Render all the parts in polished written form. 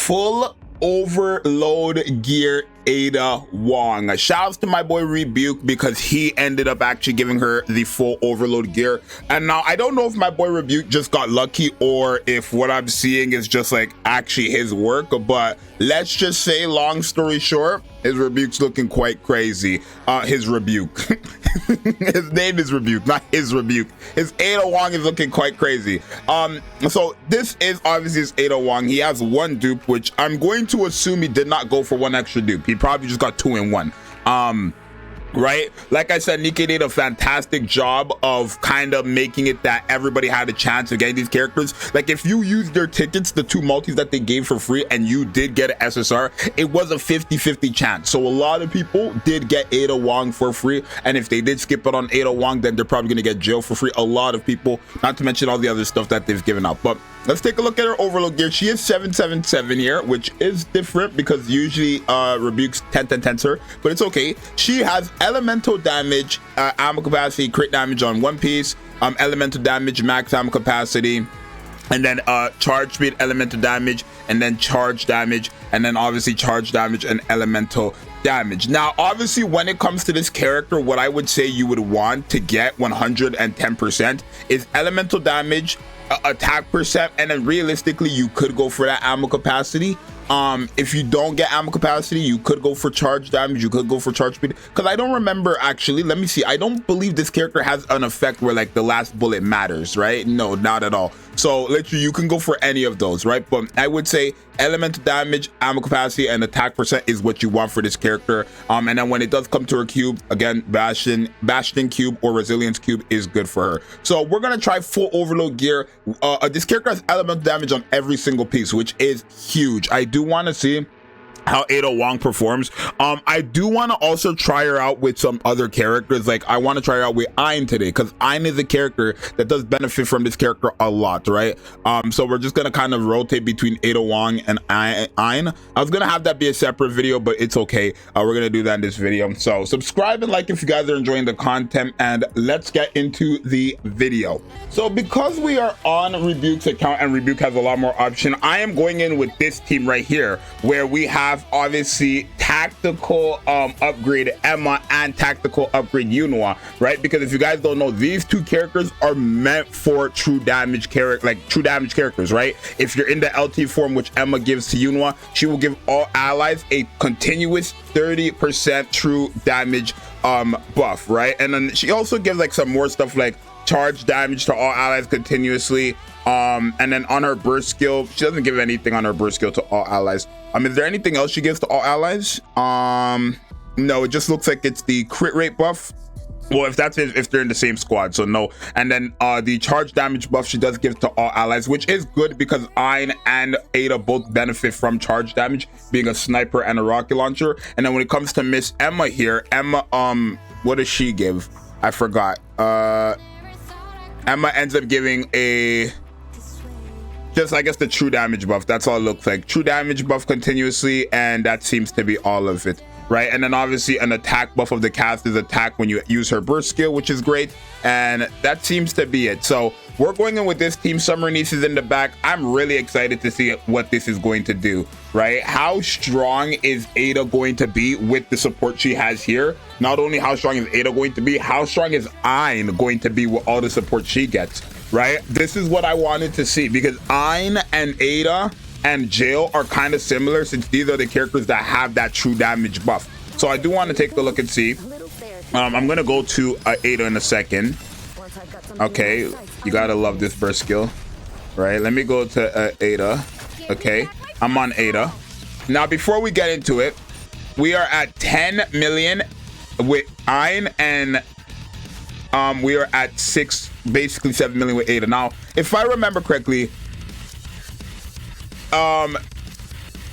full overload gear Ada Wong. Shouts to my boy Rebuke because he ended up actually giving her the full overload gear. And now I don't know if my boy Rebuke just got lucky or if what I'm seeing is just like actually his work, but let's just say, long story short, his Rebuke's looking quite crazy. His Rebuke. His name is Rebuke, not his Rebuke. His Ada Wong is looking quite crazy. So this is obviously his Ada Wong. He has one dupe, which I'm going to assume he did not go for one extra dupe. He probably just got 2 in 1. Right, like I said, Nikke did a fantastic job of kind of making it that everybody had a chance of getting these characters. Like if you used their tickets, the 2 multis that they gave for free, and you did get an SSR, it was a 50-50 chance. So a lot of people did get Ada Wong for free, and if they did skip it on Ada Wong, then they're probably gonna get jail for free. A lot of people, not to mention all the other stuff that they've given out. But let's take a look at her overload gear. She is 777 here, which is different because usually Rebuke's 10-10-10 her, but it's okay. She has elemental damage, ammo capacity, crit damage on one piece, elemental damage, max ammo capacity, and then charge speed, elemental damage, and then charge damage, and then obviously charge damage and elemental damage. Now obviously when it comes to this character, what I would say you would want to get 110% is elemental damage, attack percent, and then realistically you could go for that ammo capacity. If you don't get ammo capacity, you could go for charge damage, you could go for charge speed, because I don't remember, actually, let me see, I don't believe this character has an effect where like the last bullet matters, right? No, not at all. So literally you can go for any of those, right? But I would say elemental damage, ammo capacity, and attack percent is what you want for this character. And then when it does come to her cube, again, Bastion cube or Resilience cube is good for her. So we're gonna try full overload gear. This character has elemental damage on every single piece, which is huge. I do want to see how Ada Wong performs. I do want to also try her out with some other characters. Like I want to try her out with Ein today, because Ein is a character that does benefit from this character a lot, right? So we're just gonna kind of rotate between Ada Wong and Ein. I was gonna have that be a separate video, but it's okay. We're gonna do that in this video. So subscribe and like if you guys are enjoying the content, and let's get into the video. So because we are on Rebuke's account and Rebuke has a lot more option, I am going in with this team right here, where we have obviously tactical upgrade Emma and tactical upgrade Yunhua, right? Because if you guys don't know, these 2 characters are meant for true damage characters, right? If you're in the LT form, which Emma gives to Yunhua, she will give all allies a continuous 30% true damage buff, right? And then she also gives like some more stuff like charge damage to all allies continuously. And then on her burst skill, she doesn't give anything on her burst skill to all allies. Is there anything else she gives to all allies? No, it just looks like it's the crit rate buff. Well, if they're in the same squad, so no. And then the charge damage buff she does give to all allies, which is good because Ein and Ada both benefit from charge damage, being a sniper and a rocket launcher. And then when it comes to Miss Emma here, Emma, what does she give? I forgot. Emma ends up giving a just, I guess, the true damage buff. That's all it looks like. True damage buff continuously, and that seems to be all of it, right? And then obviously an attack buff of the cast is attack when you use her burst skill, which is great, and that seems to be it. So we're going in with this team. Summer Niece is in the back. I'm really excited to see what this is going to do, right? How strong is Ada going to be with the support she has here? Not only how strong is Ada going to be, how strong is Ein going to be with all the support she gets, right? This is what I wanted to see, because Ein and Ada and Jail are kind of similar, since these are the characters that have that true damage buff. So I do want to take a look and see. I'm gonna go to Ada in a second. Okay, you gotta love this burst skill, right? Let me go to Ada. Okay, I'm on Ada. Now before we get into it, we are at 10 million with Ein, and we are at basically 7 million with Ada. Now if I remember correctly,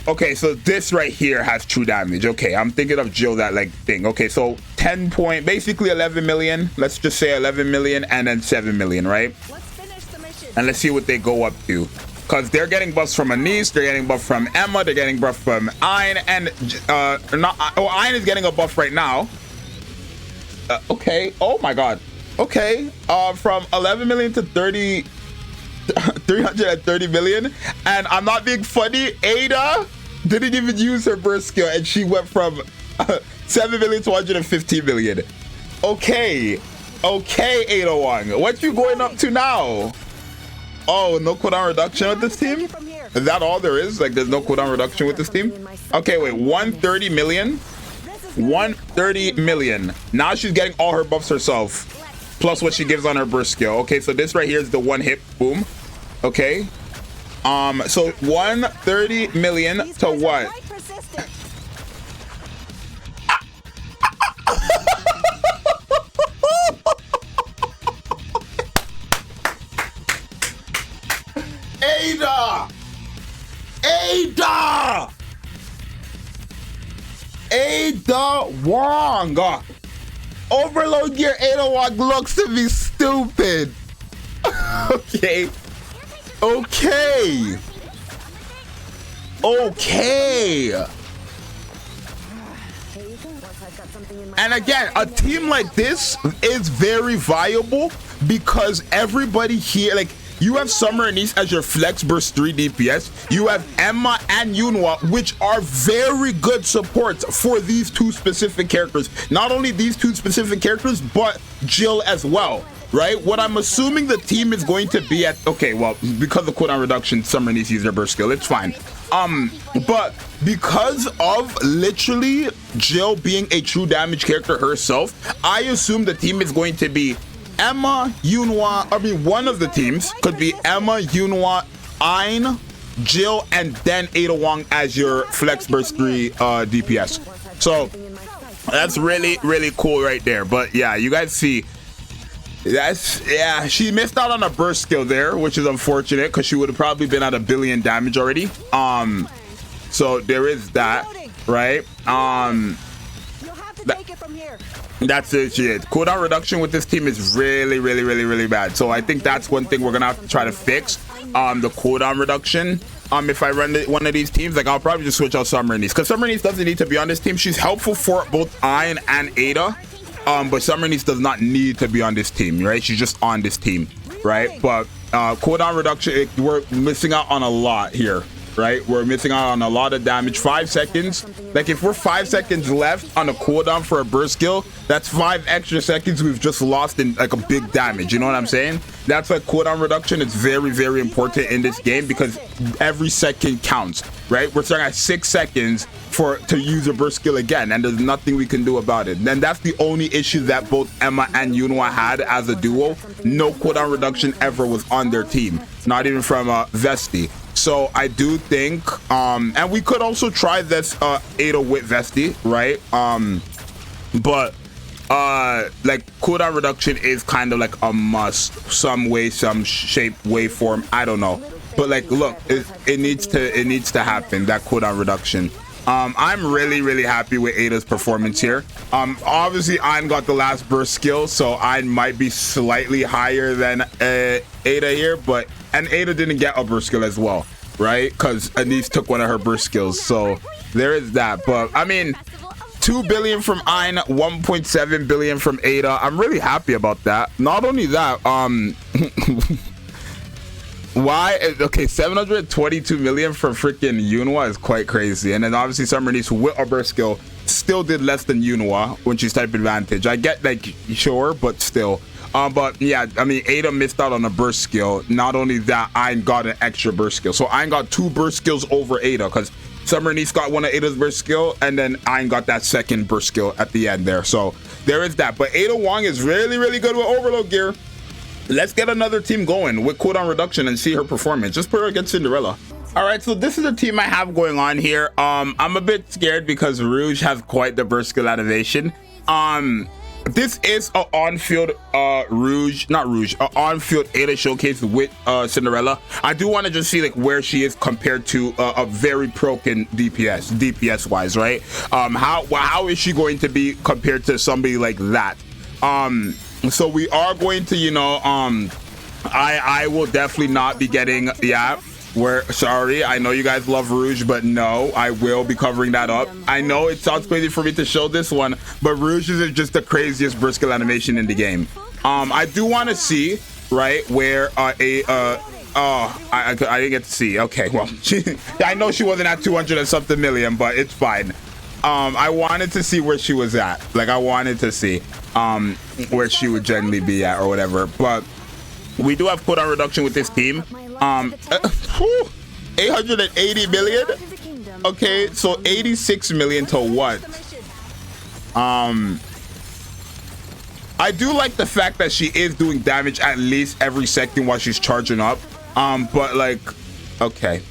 okay, so this right here has true damage. Okay, I'm thinking of Jill, that like thing. Okay, so 10 point, basically 11 million. Let's just say 11 million and then 7 million, right? And let's see what they go up to, because they're getting buffs from Anise, they're getting buff from Emma, they're getting buff from Ein, and Ein is getting a buff right now. Okay, oh my god. Okay, from 11 million to 30 330 million. And I'm not being funny, Ada didn't even use her burst skill and she went from 7 million to 115 million. Okay, Ada Wong, what you going up to now? Oh, no cooldown reduction with this team? Is that all there is? Like, there's no cooldown reduction with this team? Okay, wait, 130 million? 130 million. Now she's getting all her buffs herself, plus what she gives on her burst skill. Okay, so this right here is the one hit boom. Okay, so 130 million to what? Ada Wong. Overload gear Ada Wong looks to be stupid. Okay. And again, a team like this is very viable because everybody here, like, you have Summer and East as your flex burst 3 DPS. You have Emma and Yunhwa, which are very good supports for these two specific characters. Not only these two specific characters, but Jill as well, right? What I'm assuming the team is going to be at, okay, well, because of cooldown reduction, Summer needs to use their burst skill. It's fine. But because of literally Jill being a true damage character herself, I assume the team is going to be Emma, Yunhwa, I mean, one of the teams could be Emma, Yunhwa, Ayn, Jill, and then Ada Wong as your flex burst 3 DPS. So that's really, really cool right there. But yeah, you guys see, yeah, she missed out on a burst skill there, which is unfortunate because she would have probably been at 1 billion damage already. So there is that, right? That's it. Cooldown reduction with this team is really bad. So I think that's one thing we're gonna have to try to fix. The cooldown reduction. If I run one of these teams, like, I'll probably just switch out Summer Niece, because Summer Niece doesn't need to be on this team. She's helpful for both Ayn and Ada. But Summer Niece does not need to be on this team, right? She's just on this team, right? But cooldown reduction, we're missing out on a lot here, right? We're missing out on a lot of damage. 5 seconds. Like, if we're 5 seconds left on a cooldown for a burst skill, that's 5 extra seconds we've just lost in, like, a big damage. You know what I'm saying? That's like cooldown reduction. It's very important in this game because every second counts, right? We're starting at 6 seconds to use a burst skill again, and there's nothing we can do about it. And that's the only issue that both Emma and Yunhwa had as a duo. No cooldown reduction ever was on their team, not even from Vesti. So I do think, and we could also try this Ada with Vesti, right? But like, cooldown reduction is kind of like a must, some way, some shape, waveform, I don't know. But like, look, it needs to happen, that cooldown reduction. I'm really happy with Ada's performance here. Obviously Ayn got the last burst skill, so Ayn might be slightly higher than Ada here, but and Ada didn't get a burst skill as well, right? Because Anise took one of her burst skills, so there is that. But I mean, 2 billion from Ayn, 1.7 billion from Ada. I'm really happy about that. Not only that, why? Okay, 722 million from freaking Yunhwa is quite crazy. And then obviously Summer Niece with a burst skill still did less than Yunhwa when she's type advantage. I get, like, sure, but still. But yeah, I mean, Ada missed out on a burst skill. Not only that, Ayn got an extra burst skill. So Ayn got 2 burst skills over Ada, because Summer Niece got one of Ada's burst skill, and then Ayn got that second burst skill at the end there. So there is that. But Ada Wong is really good with overload gear. Let's get another team going with cooldown reduction and see her performance. Just put her against Cinderella. All right, so this is the team I have going on here. I'm a bit scared because Rouge has quite the burst skill animation. This is a on-field on-field Ada showcase with Cinderella. I do want to just see, like, where she is compared to a very broken DPS wise, right? How is she going to be compared to somebody like that? So we are going to, you know, I will definitely not be getting, yeah, sorry, I know you guys love Rouge, but no, I will be covering that up. I know it sounds crazy for me to show this one, but Rouge is just the craziest burst skill animation in the game. I do want to see, right, where Oh, I didn't get to see. Okay, well, I know she wasn't at 200 and something million, but it's fine. I wanted to see where she was at. Like, I wanted to see where she would generally be at or whatever. But we do have cooldown reduction with this team. 880 million. Okay, so 86 million to what? I do like the fact that she is doing damage at least every second while she's charging up. But like, okay.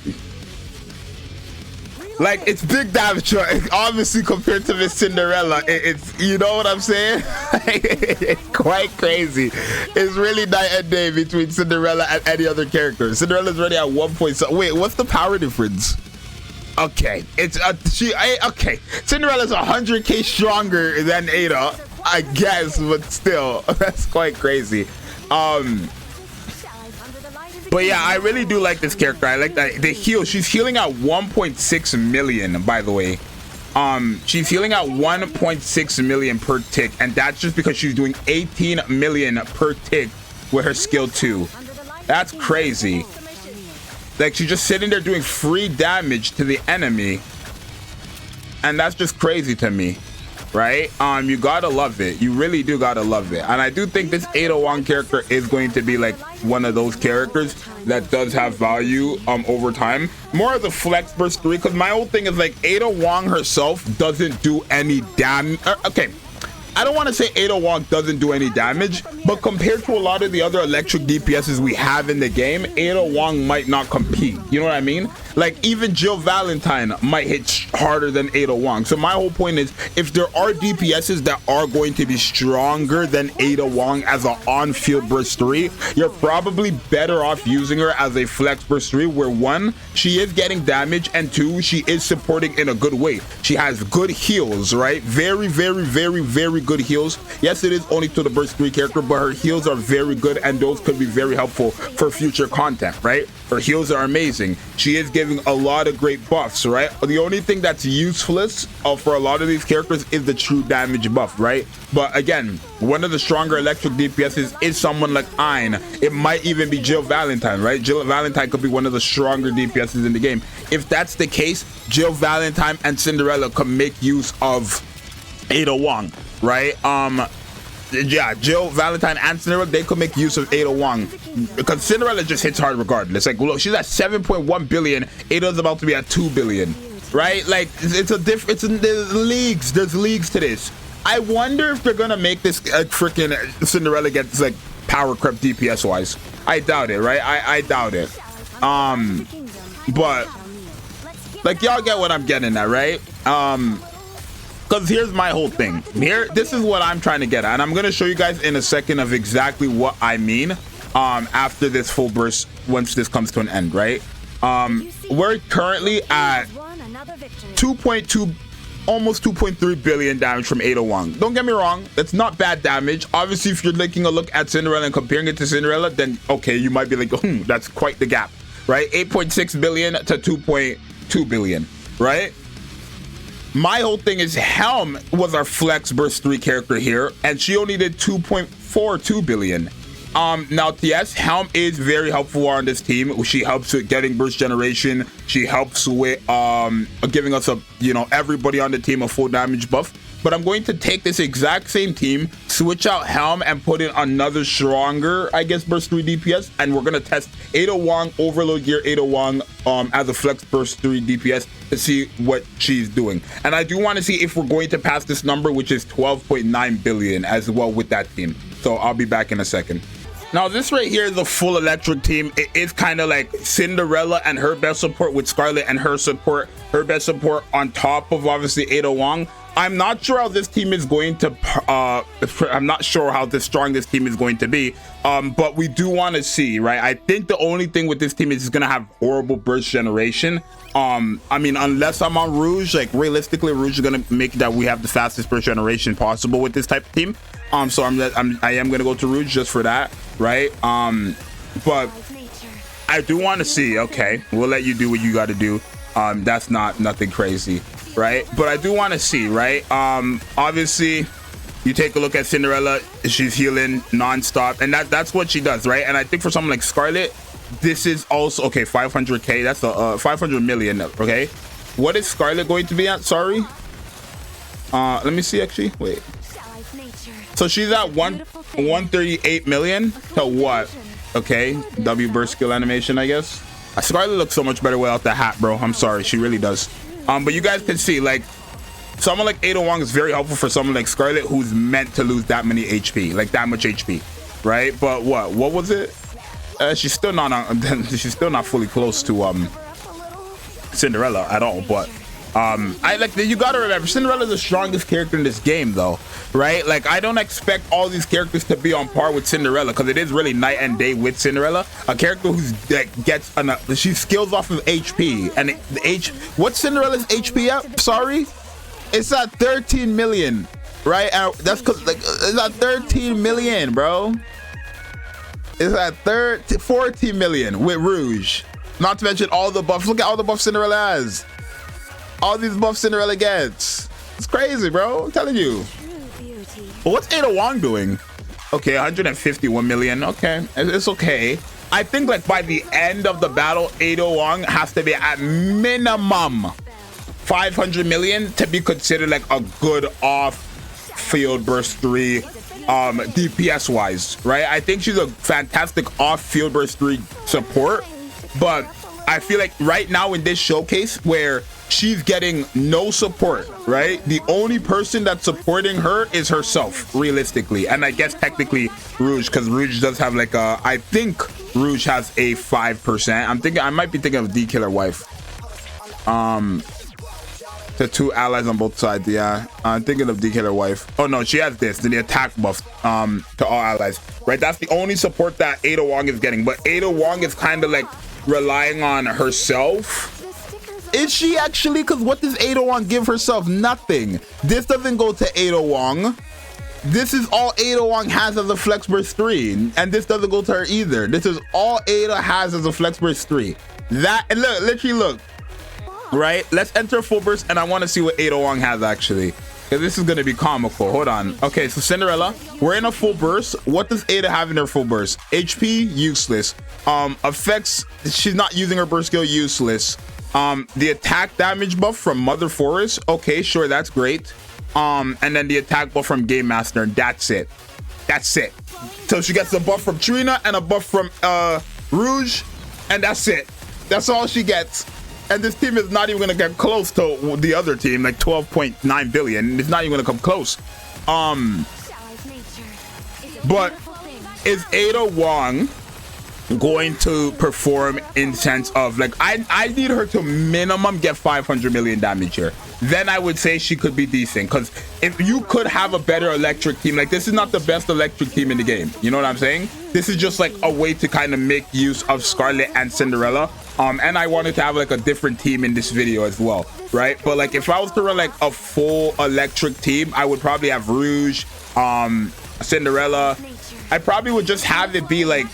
Like, it's big damage, right? Obviously compared to Miss Cinderella. It's, you know what I'm saying? It's quite crazy. It's really night and day between Cinderella and any other character. Cinderella's already at 1 point. So, wait, what's the power difference? Okay, it's okay. Cinderella's 100k stronger than Ada, I guess, but still, that's quite crazy. But yeah, I really do like this character. I like that the heal. She's healing at 1.6 million, by the way. She's healing at 1.6 million per tick, and that's just because she's doing 18 million per tick with her skill 2. That's crazy. Like, she's just sitting there doing free damage to the enemy, and that's just crazy to me, right? You gotta love it. You really do gotta love it. And I do think this Ada Wong character is going to be like one of those characters that does have value over time, more as a flex burst 3, because my whole thing is like Ada Wong herself doesn't do any damage. Okay, I don't want to say Ada Wong doesn't do any damage, but compared to a lot of the other electric DPSs we have in the game, Ada Wong might not compete. You know what I mean? Like, even Jill Valentine might hit harder than Ada Wong. So my whole point is, if there are DPSs that are going to be stronger than Ada Wong as an on-field burst 3, you're probably better off using her as a flex burst 3, where 1, she is getting damage, and 2, she is supporting in a good way. She has good heals, right? Very, very, very, very good heals. Yes, it is only to the burst 3 character, but her heals are very good, and those could be very helpful for future content, right? Her heals are amazing. She is giving a lot of great buffs, right? The only thing that's useless for a lot of these characters is the true damage buff, right? But again, one of the stronger electric DPSs is someone like Ayn. It might even be Jill Valentine, right? Jill Valentine could be one of the stronger DPSs in the game. If that's the case, Jill Valentine and Cinderella could make use of Ada Wong, right? Yeah, Jill Valentine and Cinderella, they could make use of Ada Wong, because Cinderella just hits hard regardless. Like, look, she's at 7.1 billion. Ada's about to be at 2 billion, right? Like, it's a difference. There's leagues to this. I wonder if they're gonna make this freaking Cinderella gets like power creep DPS wise. I doubt it, right? I doubt it. But like, y'all get what I'm getting at, right? Because here's my whole thing. This is what I'm trying to get at, and I'm going to show you guys in a second of exactly what I mean after this full burst, once this comes to an end, right? We're currently at 2.2, almost 2.3 billion damage from Ada Wong. Don't get me wrong, that's not bad damage. Obviously, if you're taking a look at Cinderella and comparing it to Cinderella, then okay, you might be like, that's quite the gap, right? 8.6 billion to 2.2 billion, right? My whole thing is Helm was our flex burst 3 character here, and she only did 2.42 billion. Now, yes, Helm is very helpful on this team. She helps with getting burst generation. She helps with giving us everybody on the team a full damage buff. But I'm going to take this exact same team, switch out Helm, and put in another stronger, I guess, burst 3 DPS, and we're gonna test Ada Wong, Overload Gear Ada Wong as a flex burst 3 DPS to see what she's doing. And I do want to see if we're going to pass this number, which is 12.9 billion as well with that team. So I'll be back in a second. Now, this right here is a full electric team. It is kind of like Cinderella and her best support with Scarlet and her best support on top of obviously Ada Wong. I'm not sure how this team is going to I'm not sure how strong this team is going to be, but we do want to see, right? I think the only thing with this team is it's gonna have horrible burst generation. I mean, unless I'm on Rouge, like realistically Rouge is gonna make that we have the fastest burst generation possible with this type of team. So I am gonna go to Rouge just for that, right? But I do want to see. Okay, we'll let you do what you got to do. That's nothing crazy, right? But I do want to see, right? Obviously, you take a look at Cinderella, she's healing non-stop, and that's what she does, right? And I think for someone like Scarlet, this is also okay. 500k. That's a 500 million. Okay, what is Scarlet going to be at? Sorry. Let me see. Actually, wait. So she's at 138 million to what? Okay, W burst skill animation, I guess. Scarlet looks so much better without the hat, bro. I'm sorry, she really does. But you guys can see, like, someone like Ada Wong is very helpful for someone like Scarlet who's meant to lose that many HP, like that much HP, right? But what was it? She's still not fully close to Cinderella at all. But you gotta remember, Cinderella's the strongest character in this game, though, right? Like, I don't expect all these characters to be on par with Cinderella, because it is really night and day with Cinderella. A character who's she skills off of HP, and what's Cinderella's HP at? Sorry, it's at 13 million, right? That's because, like, it's at 13 million, bro. It's at 14 million with Rouge. Not to mention all the buffs. Look at all the buffs Cinderella has. All these buffs Cinderella gets. It's crazy, bro. I'm telling you. But what's Ada Wong doing? Okay, 151 million. Okay, it's okay. I think, like, by the end of the battle, Ada Wong has to be at minimum 500 million to be considered like a good off field burst 3 DPS wise, right? I think she's a fantastic off field burst 3 support, but I feel like right now in this showcase where she's getting no support, right? The only person that's supporting her is herself, realistically. And I guess technically Rouge, because Rouge does have like a, I think Rouge has a 5%. I might be thinking of D Killer Wife. The 2 allies on both sides, yeah. I'm thinking of D Killer Wife. Oh no, she has this, the attack buff to all allies, right? That's the only support that Ada Wong is getting. But Ada Wong is kind of like relying on herself. Is she actually? Because what does Ada Wong give herself? Nothing. This doesn't go to Ada Wong. This is all Ada Wong has as a Flex Burst 3. And this doesn't go to her either. This is all Ada has as a Flex Burst 3. That, and look, literally look. Right? Let's enter full burst, and I want to see what Ada Wong has actually. Because this is going to be comical. Hold on. Okay, so Cinderella, we're in a full burst. What does Ada have in her full burst? HP, useless. Effects, she's not using her burst skill, useless. The attack damage buff from Mother Forest, okay, sure, that's great. And then the attack buff from Game Master, and that's it. That's it. So she gets a buff from Trina and a buff from Rouge, and that's it. That's all she gets. And this team is not even gonna get close to the other team, like 12.9 billion. It's not even gonna come close. But is Ada Wong going to perform in sense of, like, I need her to minimum get 500 million damage here? Then I would say she could be decent, because if you could have a better electric team, like, this is not the best electric team in the game, you know what I'm saying? This is just like a way to kind of make use of Scarlet and Cinderella. And I wanted to have like a different team in this video as well, right? But like, if I was to run like a full electric team, I would probably have Rouge, Cinderella. I probably would just have it be like,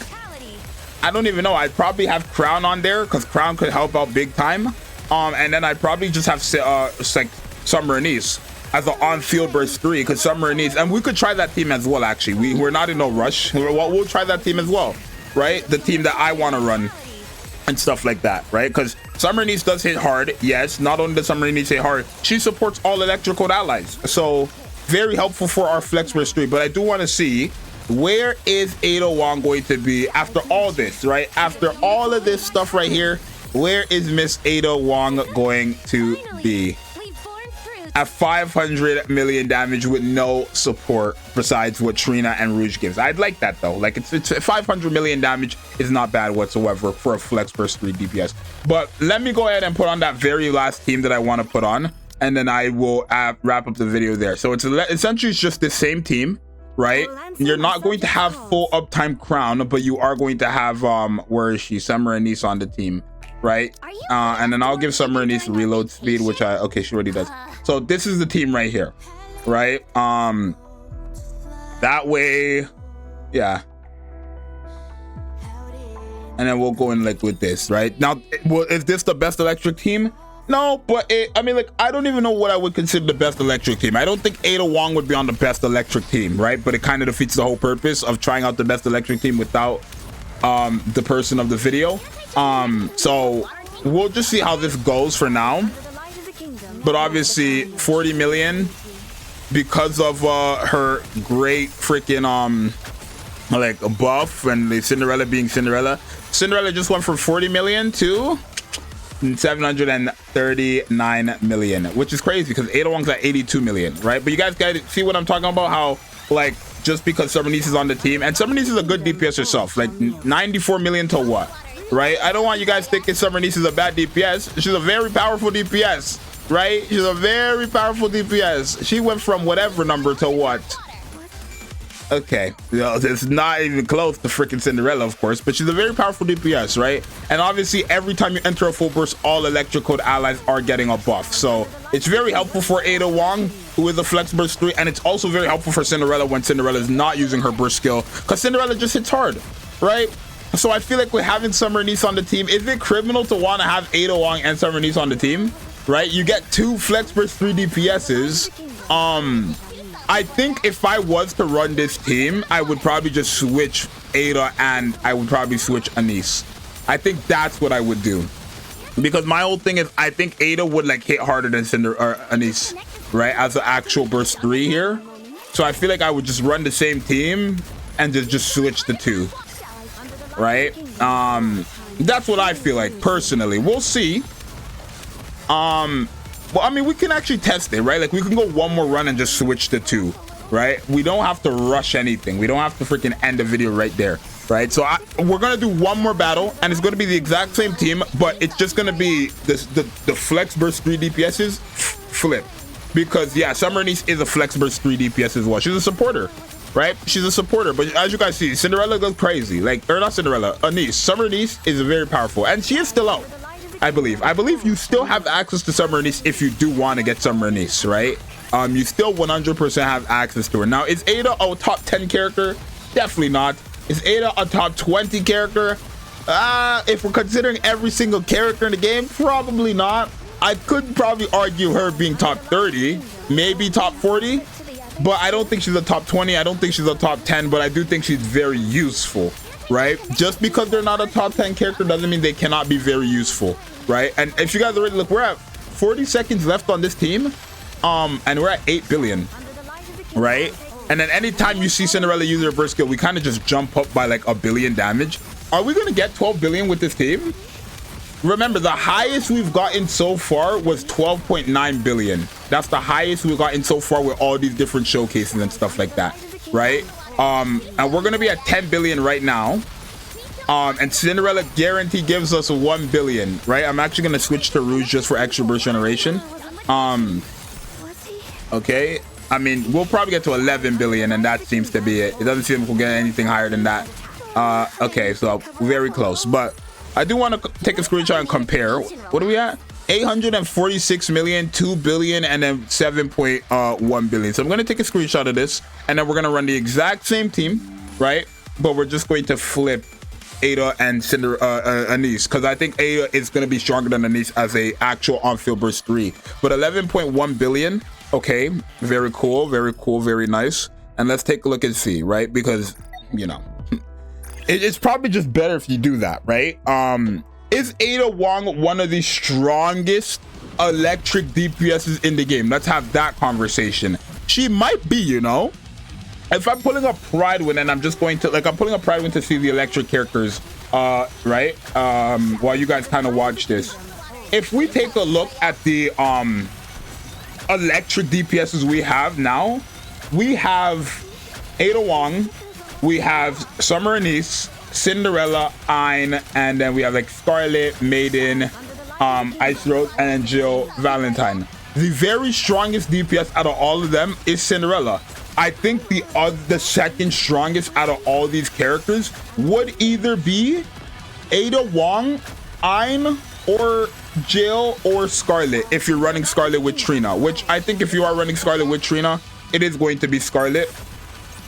I don't even know, I'd probably have Crown on there, because Crown could help out big time. And then I'd probably just have like Summer Anise as an on-field burst 3, because Summer Anise, and we could try that team as well. Actually, we're not in no rush. We'll try that team as well, right? The team that I want to run and stuff like that, right? Because Summer Anise does hit hard. Yes, not only does Summer Anise hit hard, she supports all electrical allies, so very helpful for our flex burst 3. But I do want to see, where is Ada Wong going to be after all this, right? After all of this stuff right here, where is Miss Ada Wong going to be? At 500 million damage with no support besides what Trina and Rouge gives. I'd like that though. Like, it's 500 million damage is not bad whatsoever for a flex burst 3 DPS. But let me go ahead and put on that very last team that I want to put on, and then I will wrap up the video there. So it's essentially just the same team, right? You're not going to have full uptime Crown, but you are going to have where is she? Summer Anise on the team, right? And then I'll give Summer Anise reload speed, which okay, she already does. So this is the team right here, right? That way, yeah. And then we'll go in like with this, right? Now, is this the best electric team? No, but I mean, like, I don't even know what I would consider the best electric team. I don't think Ada Wong would be on the best electric team, right? But it kind of defeats the whole purpose of trying out the best electric team without the person of the video. So we'll just see how this goes for now. But obviously 40 million because of her great freaking like buff and the Cinderella being Cinderella. Cinderella just went from 40 million to 739 million, which is crazy because Ada Wong's at 82 million, right? But you guys gotta see what I'm talking about, how like just because Summer Niece is on the team, and Summer Niece is a good DPS herself, like 94 million to what, right? I don't want you guys thinking Summer Niece is a bad DPS. She's a very powerful DPS, right? She's a very powerful DPS. She went from whatever number to what? Okay, it's not even close to freaking Cinderella, of course, but she's a very powerful DPS, right? And obviously every time you enter a full burst, all electric code allies are getting a buff, so it's very helpful for Ada Wong, who is a flex burst 3, and it's also very helpful for Cinderella when Cinderella is not using her burst skill, because Cinderella just hits hard, right? So I feel like with having Summer Niece on the team, is it criminal to want to have Ada Wong and Summer Niece on the team, right? You get 2 flex burst 3 DPSs. I think if I was to run this team, I would probably just switch Ada and I would probably switch Anise. I think that's what I would do, because my whole thing is I think Ada would like hit harder than Anise, right, as an actual burst 3 here. So I feel like I would just run the same team and just switch the 2, right? That's what I feel like personally. We'll see. Well, I mean, we can actually test it, right? Like, we can go one more run and just switch the 2, right? We don't have to rush anything. We don't have to freaking end the video right there, right? So we're gonna do one more battle, and it's gonna be the exact same team, but it's just gonna be the flex burst 3 DPSs flip, because yeah, Summer Niece is a flex burst 3 DPS as well. She's a supporter, right? She's a supporter, but as you guys see, Cinderella goes crazy. Like, or not Cinderella, Anise. Summer Niece is very powerful, and she is still out. I believe you still have access to Summer Niece if you do want to get Summer Niece, right? You still 100% have access to her. Now, is Ada a top 10 character? Definitely not. Is Ada a top 20 character? If we're considering every single character in the game, probably not. I could probably argue her being top 30, maybe top 40, but I don't think she's a top 20. I don't think she's a top 10, but I do think she's very useful, right? Just because they're not a top 10 character doesn't mean they cannot be very useful, right? And if you guys already look, we're at 40 seconds left on this team, and we're at 8 billion, right? And then anytime you see Cinderella use her burst skill, we kind of just jump up by like 1 billion damage. Are we gonna get 12 billion with this team? Remember, the highest we've gotten so far was 12.9 billion. That's the highest we've gotten so far with all these different showcases and stuff like that, right? And we're gonna be at 10 billion right now. And Cinderella guarantee gives us 1 billion, right? I'm actually gonna switch to Rouge just for extra burst generation. Okay, I mean, we'll probably get to 11 billion, and that seems to be it. It doesn't seem we'll get anything higher than that. Okay, so very close, but I do want to take a screenshot and compare. What are we at? 846 million, 2 billion, and then 7.1 billion. So I'm going to take a screenshot of this, and then we're going to run the exact same team, right? But we're just going to flip Ada and Anise, because I think Ada is going to be stronger than Anise as a actual on-field burst 3. But 11.1 billion, okay, very cool, very nice. And let's take a look and see, right? Because, you know, it's probably just better if you do that, right? Is Ada Wong one of the strongest electric DPSs in the game? Let's have that conversation. She might be, you know. If I'm pulling up Pride Win, and I'm just going to, like, I'm pulling up Pride Win to see the electric characters, right? While you guys kind of watch this. If we take a look at the electric DPSs we have now, we have Ada Wong, we have Summer Anise, Cinderella, Ayn, and then we have like Scarlet, Maiden, Ice Rose, and then Jill Valentine. The very strongest DPS out of all of them is Cinderella. I think the second strongest out of all these characters would either be Ada Wong, Ayn, or Jill, or Scarlet if you're running Scarlet with Trina, which I think if you are running Scarlet with Trina, it is going to be Scarlet.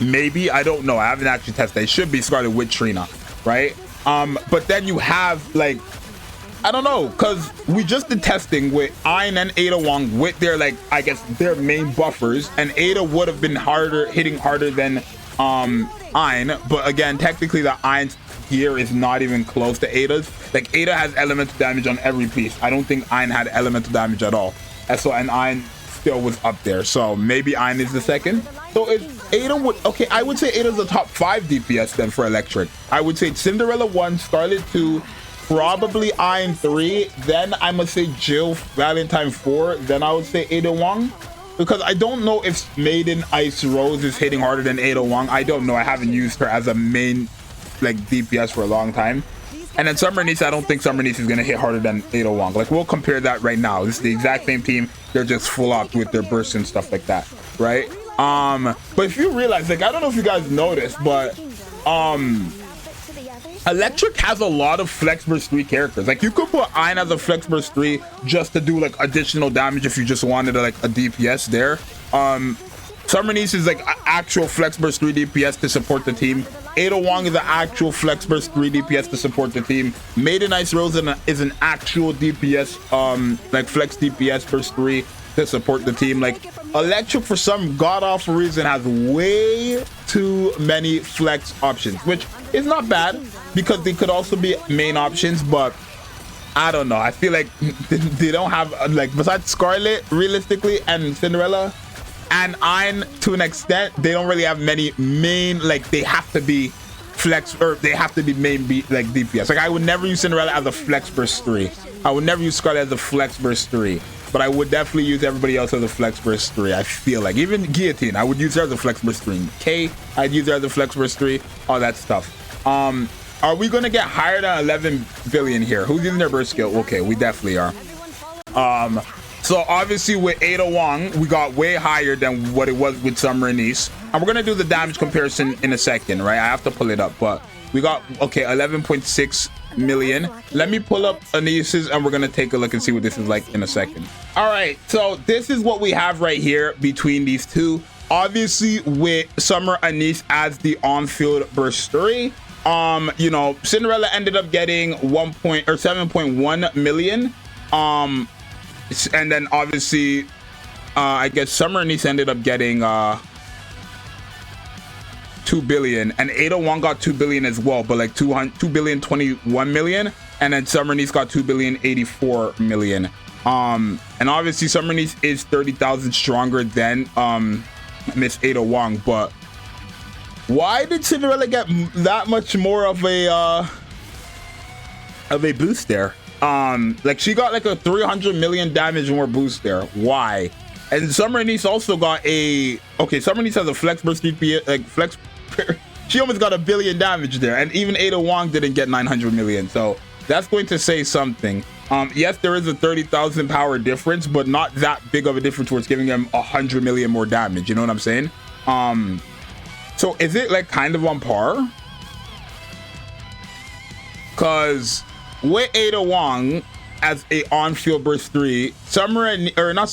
Maybe, I don't know, I haven't actually tested. It should be Scarlet with Trina, right? But then you have, like, I don't know, because we just did testing with Ayn and Ada Wong with their, like, I guess their main buffers, and Ada would have been hitting harder than Ein, but again, technically the Ein's gear is not even close to Ada's. Like, Ada has elemental damage on every piece. I don't think Ein had elemental damage at all. And so, and Ein still was up there. So maybe Ein is the second. So if Ada would, okay, I would say Ada's the top 5 DPS then for electric. I would say Cinderella 1, Scarlet 2, probably Ein 3, then I must say Jill Valentine 4, then I would say Ada Wong. Because I don't know if Maiden Ice Rose is hitting harder than Ada Wong. I don't know. I haven't used her as a main like DPS for a long time. And then Summer Niece, I don't think Summer Niece is gonna hit harder than Ada Wong. Like, we'll compare that right now. This is the exact same team. They're just flopped with their bursts and stuff like that, right? But if you realize, like, I don't know if you guys noticed, but Electric has a lot of Flex Burst 3 characters. Like, you could put Ein as a Flex Burst 3 just to do like additional damage if you just wanted like a DPS there. Summer Niece is like actual Flex Burst 3 DPS to support the team. Ada Wong is an actual Flex Burst 3 DPS to support the team. Maiden Ice Rose is an actual DPS, like Flex DPS Burst 3 to support the team. Like, Electric, for some god-awful reason, has way too many flex options, which is not bad because they could also be main options, but I don't know. I feel like they don't have, like, besides Scarlet, realistically, and Cinderella, and Ein, to an extent, they don't really have many main, like, they have to be flex, or they have to be main, like, DPS. Like, I would never use Cinderella as a Flex Burst 3. I would never use Scarlet as a Flex Burst 3. But I would definitely use everybody else as a Flex Burst 3. I feel like even Guillotine, I would use her as a Flex Burst 3. K, I'd use her as a Flex Burst 3. All that stuff. Are we gonna get higher than 11 billion here? Who's using their burst skill? Okay, we definitely are. So obviously with Ada Wong, we got way higher than what it was with Summer Niece. And we're gonna do the damage comparison in a second, right? I have to pull it up, but we got, okay, 11.6 million. Let me pull up Anice's and we're gonna take a look and see what this is like in a second. All right, so this is what we have right here between these two. Obviously with Summer Anise as the on-field burst 3, you know, Cinderella ended up getting 7.1 million, and then obviously I guess Summer Anise ended up getting 2 billion, and Ada Wong got 2 billion as well, but like 2 billion 21 million, and then Summer Niece got 2 billion 84 million. And obviously Summer Niece is 30,000 stronger than Miss Ada Wong, but why did Cinderella get that much more of a boost there? Like, she got like a 300 million damage more boost there. Why? And Summer Niece also got a, okay, Summer Niece has a flex burst DPS, like flex, she almost got 1 billion damage there, and even Ada Wong didn't get 900 million, so that's going to say something. Yes, there is a 30,000 power difference, but not that big of a difference where it's giving them 100 million more damage, you know what I'm saying? So is it like kind of on par? Because with Ada Wong as a on-field burst 3, Cinderella's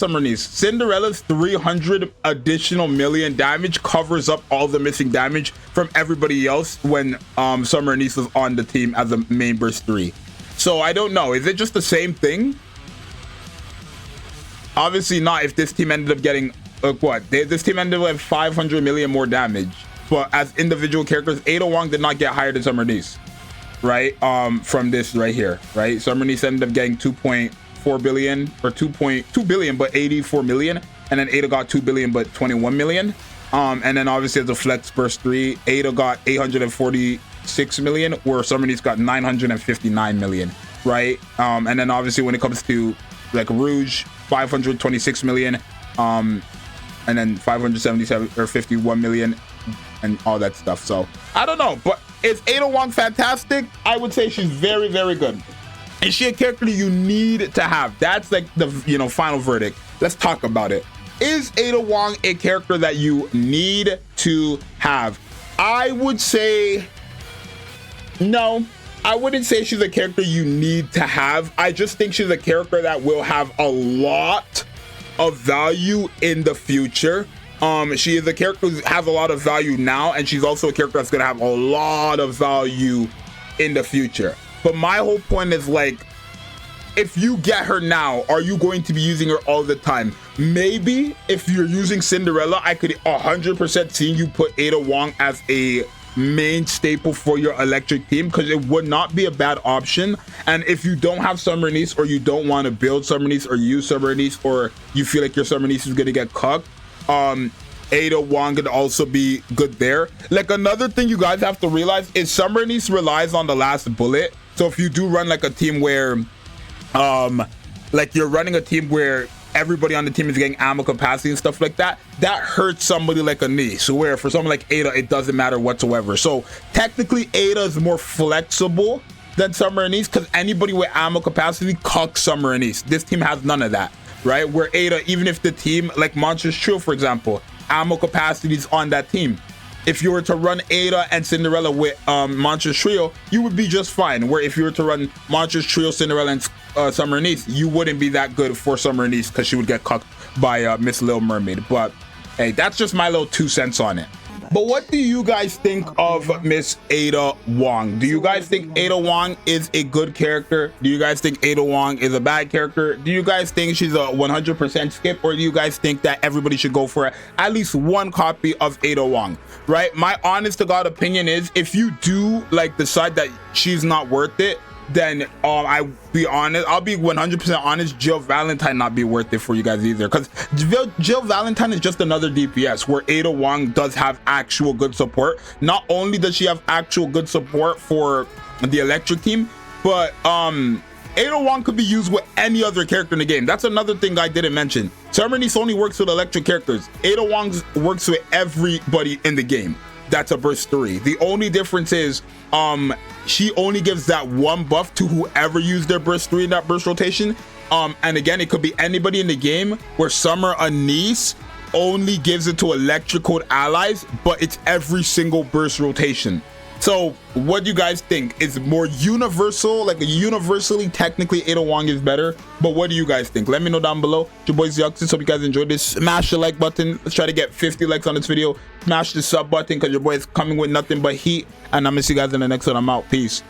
300 additional million damage covers up all the missing damage from everybody else when Summer Niece was on the team as a main burst 3. So I don't know, is it just the same thing? Obviously not if this team ended up getting this team ended up with 500 million more damage, but as individual characters, Ada Wong did not get higher than Summer Niece, right? From this right here, right? Summer Niece ended up getting 2.4 billion, or 2.2 billion but 84 million, and then Ada got 2 billion but 21 million. And then obviously as a flex burst 3, Ada got 846 million, where Summer Niece got 959 million, right? And then obviously when it comes to like Rouge, 526 million, and then 577 or 51 million, and all that stuff. So I don't know, but is Ada Wong fantastic? I would say she's very, very good. Is she a character you need to have? That's like the, you know, final verdict. Let's talk about it. Is Ada Wong a character that you need to have? I would say no. I wouldn't say she's a character you need to have. I just think she's a character that will have a lot of value in the future. She is a character who has a lot of value now, and she's also a character that's gonna have a lot of value in the future. But my whole point is, like, if you get her now, are you going to be using her all the time? Maybe if you're using Cinderella, I could 100% see you put Ada Wong as a main staple for your electric team, because it would not be a bad option. And if you don't have Summer Niece, or you don't want to build Summer Niece or use Summer Niece, or you feel like your Summer Niece is going to get cucked, Ada Wong could also be good there. Like, another thing you guys have to realize is Summer Niece relies on the last bullet. So if you do run like a team where like you're running a team where everybody on the team is getting ammo capacity and stuff like that, that hurts somebody like a Niece, where for someone like Ada, it doesn't matter whatsoever. So technically Ada is more flexible than Summer and Niece, because anybody with ammo capacity cucks Summer and Niece. This team has none of that, right? Where Ada, even if the team, like Monsters Trio for example, ammo capacity is on that team. If you were to run Ada and Cinderella with Monsters Trio, you would be just fine. Where if you were to run Monsters Trio, Cinderella, and Summer Niece, you wouldn't be that good for Summer Niece, because she would get cucked by Miss Little Mermaid. But hey, that's just my little 2 cents on it. But what do you guys think of Miss Ada Wong? Do you guys think Ada Wong is a good character? Do you guys think Ada Wong is a bad character? Do you guys think she's a 100% skip? Or do you guys think that everybody should go for at least 1 copy of Ada Wong, right? My honest to God opinion is, if you do like decide that she's not worth it, then I'll be 100% honest, Jill Valentine not be worth it for you guys either, because Jill Valentine is just another DPS, where Ada Wong does have actual good support. Not only does she have actual good support for the electric team, but Ada Wong could be used with any other character in the game. That's another thing I didn't mention. Summer Niece only works with electric characters. Ada Wong works with everybody in the game. That's a burst 3. The only difference is she only gives that 1 buff to whoever used their burst 3 in that burst rotation. And again, it could be anybody in the game, where Summer and Niece only gives it to electric code allies, but it's every single burst rotation. So what do you guys think? Is more universal, like universally technically Ada Wong is better, but what do you guys think? Let me know down below. It's your boy Zxous. Hope you guys enjoyed this. Smash the like button. Let's try to get 50 likes on this video. Smash the sub button, because your boy is coming with nothing but heat, and I'm gonna see you guys in the next one. I'm out. Peace.